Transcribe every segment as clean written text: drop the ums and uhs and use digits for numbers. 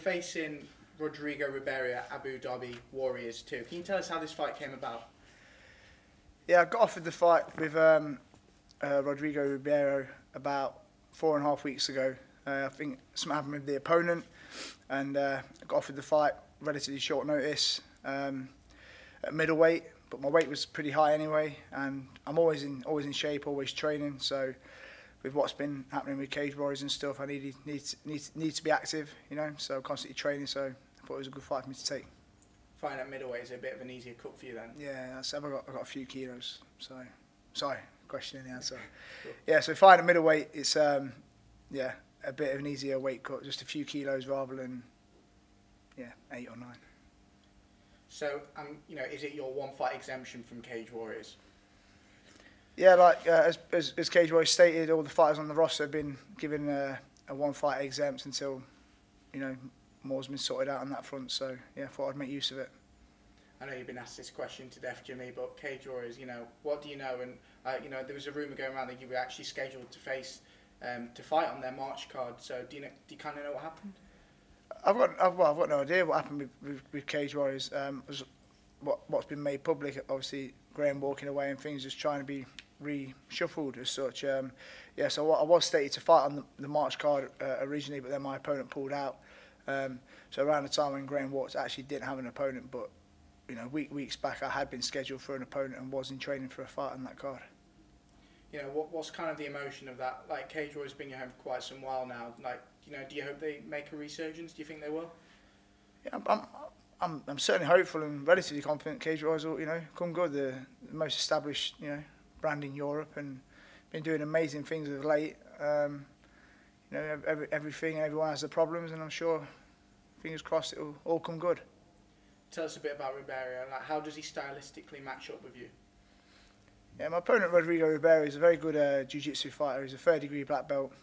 facing Rodrigo Ribeiro at Abu Dhabi Warriors 2. Can you tell us how this fight came about? Yeah, I got offered the fight with Rodrigo Ribeiro about 4.5 weeks ago. I think something happened with the opponent, and I got offered the fight relatively short notice at middleweight. But my weight was pretty high anyway, and I'm always in shape, always training. So with what's been happening with Cage Warriors and stuff, I need to be active, you know. So constantly training. So I thought it was a good fight for me to take. Fighting at middleweight is a bit of an easier cut for you then. Yeah, I've got a few kilos. So sorry, question in the answer. Cool. Yeah, so fighting at middleweight, it's yeah, a bit of an easier weight cut, just a few kilos rather than 8 or 9. So, you know, is it your one fight exemption from Cage Warriors? Yeah, like as Cage Warriors stated, all the fighters on the roster have been given a one fight exempt until, you know, more's been sorted out on that front. So yeah, I thought I'd make use of it. I know you've been asked this question to death, Jimmy, but Cage Warriors, you know, what do you know? And you know, there was a rumor going around that you were actually scheduled to face to fight on their March card. So do you kind of know what happened? I've got no idea what happened with Cage Warriors. What's been made public, obviously Graham walking away and things just trying to be reshuffled as such. Yeah, so I was stated to fight on the March card originally, but then my opponent pulled out. So around the time when Graham walked, I actually didn't have an opponent, but you know, weeks back I had been scheduled for an opponent and was in training for a fight on that card. You know, what's kind of the emotion of that? Like, Cage Warriors been your home for quite some while now. Like, you know, do you hope they make a resurgence? Do you think they will? Yeah, I'm certainly hopeful and relatively confident Cage Warriors will, you know, come good. The most established, you know, brand in Europe and been doing amazing things of late. You know, everyone has their problems, and I'm sure, fingers crossed, it will all come good. Tell us a bit about Ribeiro. Like, how does he stylistically match up with you? Yeah, my opponent Rodrigo Ribeiro is a very good jiu-jitsu fighter. He's a 3rd-degree black belt.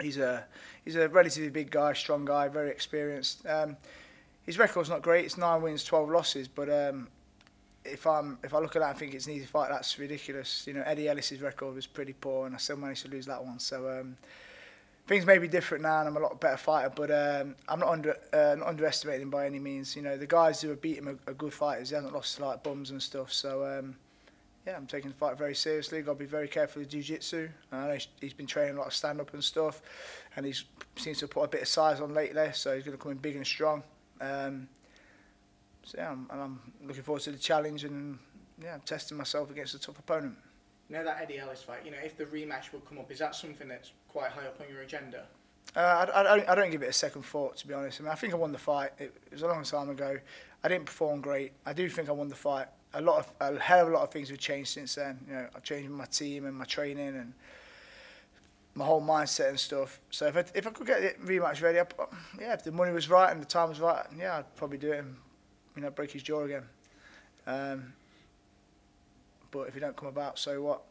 He's a relatively big guy, strong guy, very experienced. His record's not great. It's 9 wins, 12 losses. But if I look at that and think it's an easy fight, that's ridiculous. You know, Eddie Ellis's record was pretty poor, and I still managed to lose that one. So things may be different now, and I'm a lot better fighter. But I'm not underestimating him by any means. You know, the guys who have beat him are good fighters. He hasn't lost to like bums and stuff. So yeah, I'm taking the fight very seriously. Got to be very careful with jiu-jitsu. I know he's been training a lot of stand-up and stuff, and he seems to have put a bit of size on lately, so he's going to come in big and strong. So yeah, I'm looking forward to the challenge, and yeah, I'm testing myself against a tough opponent. You know, that Eddie Ellis fight, you know, if the rematch would come up, is that something that's quite high up on your agenda? I don't give it a second thought, to be honest. I mean, I think I won the fight. It was a long time ago. I didn't perform great. I do think I won the fight. A hell of a lot of things have changed since then. You know, I've changed my team and my training and my whole mindset and stuff. So if I could get the rematch ready, yeah, if the money was right and the time was right, yeah, I'd probably do it and, you know, break his jaw again. But if it don't come about, so what?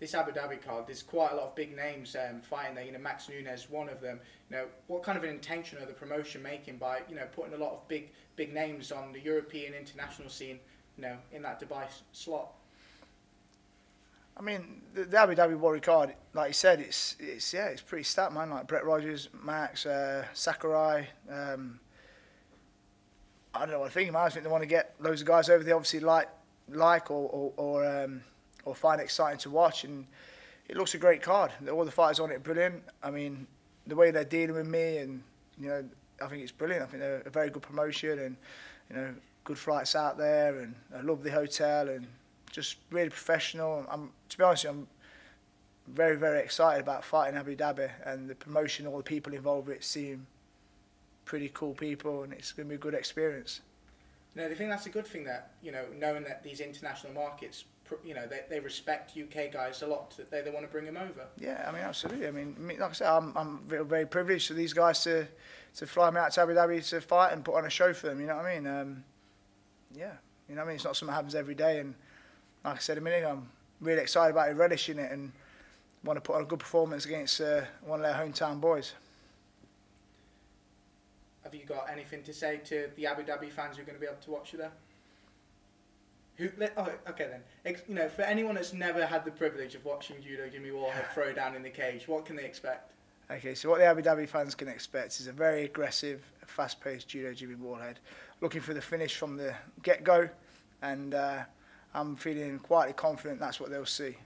This Abu Dhabi card, there's quite a lot of big names fighting there. You know, Max Nunes, one of them. You know, what kind of an intention are the promotion making by, you know, putting a lot of big names on the European international scene, you know, in that Dubai slot? I mean, the Abu Dhabi Warrior card, like you said, it's pretty stacked, man. Like Brett Rogers, Max, Sakurai. I don't know what I think. I think they want to get loads of guys over they obviously like or find exciting to watch, and it looks a great card. All the fighters on it are brilliant. I mean, the way they're dealing with me, and you know, I think it's brilliant. I think they're a very good promotion, and you know, good flights out there, and I love the hotel, and just really professional. To be honest, I'm very, very excited about fighting Abu Dhabi, and the promotion, all the people involved with it seem pretty cool people, and it's going to be a good experience. No, I think that's a good thing, that, you know, knowing that these international markets, you know, they respect UK guys a lot, that they want to bring them over. Yeah, I mean, absolutely. I mean, like I said, I'm very privileged for these guys to fly me out to Abu Dhabi to fight and put on a show for them, you know what I mean? Yeah, you know what I mean? It's not something that happens every day, and like I said a minute ago, I'm really excited about it, relishing it, and want to put on a good performance against one of their hometown boys. Have you got anything to say to the Abu Dhabi fans who are going to be able to watch you there? Okay then. You know, for anyone that's never had the privilege of watching Judo Jimmy Wallhead throw down in the cage, what can they expect? Okay, so what the Abu Dhabi fans can expect is a very aggressive, fast-paced judo Jimmy Wallhead, looking for the finish from the get-go, and I'm feeling quietly confident that's what they'll see.